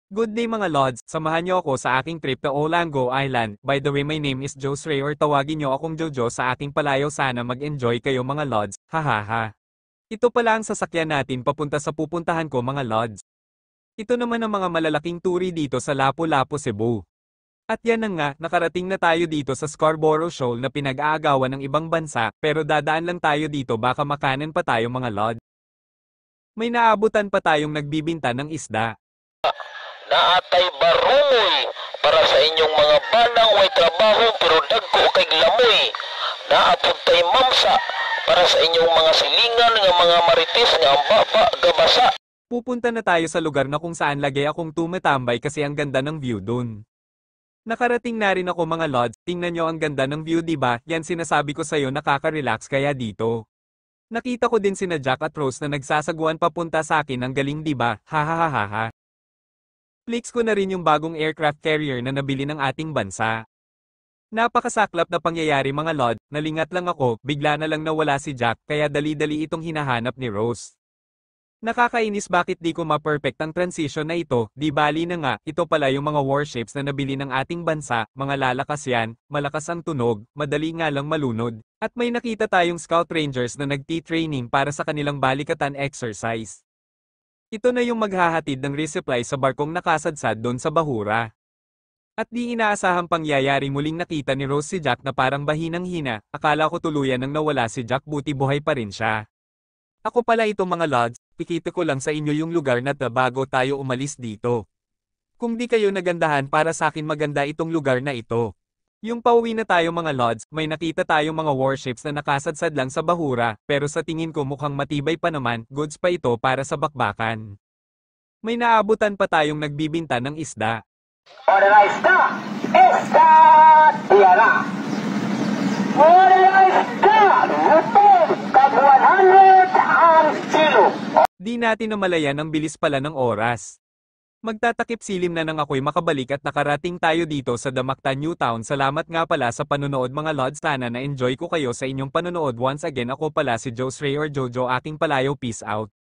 Good day mga Lods, samahan niyo ako sa aking trip to Olango Island. By the way, my name is Joe Ray or tawagin niyo akong Jojo sa aking palayaw. Sana mag-enjoy kayo mga Lods, hahaha. Ito pala ang sasakyan natin papunta sa pupuntahan ko mga Lods. Ito naman ang mga malalaking turi dito sa Lapu-Lapu, Cebu. At yan na nga, nakarating na tayo dito sa Scarborough Shoal na pinag-aagawan ng ibang bansa, pero dadaan lang tayo dito baka makanan pa tayo mga Lods. May naabutan pa tayong nagbibinta ng isda. Naatay barungoy para sa inyong mga banang way trabaho pero dagko kay lamoy. Naapuntay mamsa para sa inyong mga silingan nga mga marites nga ang baba gabasa. Pupunta na tayo sa lugar na kung saan lagay akong tumatambay kasi ang ganda ng view dun. Nakarating na rin ako mga Lods, tingnan nyo ang ganda ng view diba, yan sinasabi ko sa'yo nakaka-relax kaya dito. Nakita ko din sina Jack at Rose na nagsasagwan papunta sa akin, ang galing diba, hahaha. Flix ko na rin yung bagong aircraft carrier na nabili ng ating bansa. Napakasaklap na pangyayari mga Lod, nalingat lang ako, bigla na lang nawala si Jack kaya dali-dali itong hinahanap ni Rose. Nakakainis bakit di ko ma-perfect ang transition na ito, di bali na nga, ito pala yung mga warships na nabili ng ating bansa, mga lalakas yan, malakas ang tunog, madali nga lang malunod, at may nakita tayong Scout Rangers na nagti-training para sa kanilang balikatan exercise. Ito na yung maghahatid ng resupply sa barkong nakasadsad doon sa bahura. At di inaasahang pangyayari muling nakita ni Rose si Jack na parang bahinang-hina, akala ko tuluyan nang nawala si Jack buti buhay pa rin siya. Ako pala ito mga Lods, pikito ko lang sa inyo yung lugar na bago tayo umalis dito. Kung di kayo nagandahan para sa akin maganda itong lugar na ito. Yung pauwi na tayo mga Lods, may nakita tayong mga warships na nakasadsad lang sa bahura, pero sa tingin ko mukhang matibay pa naman, goods pa ito para sa bakbakan. May naabutan pa tayong nagbibinta ng isda. Order isda! Isda! Tiyara! Order isda! Lupin! Tag 100 ang kilo! Di natin namalayan ang bilis pala ng oras. Magtatakip silim na nang ako'y makabalik at nakarating tayo dito sa Damaktan, Newtown. Salamat nga pala sa panonood mga Lods, sana na-enjoy ko kayo sa inyong panonood. Once again ako pala si Joe Ray or Jojo aking palayaw, peace out.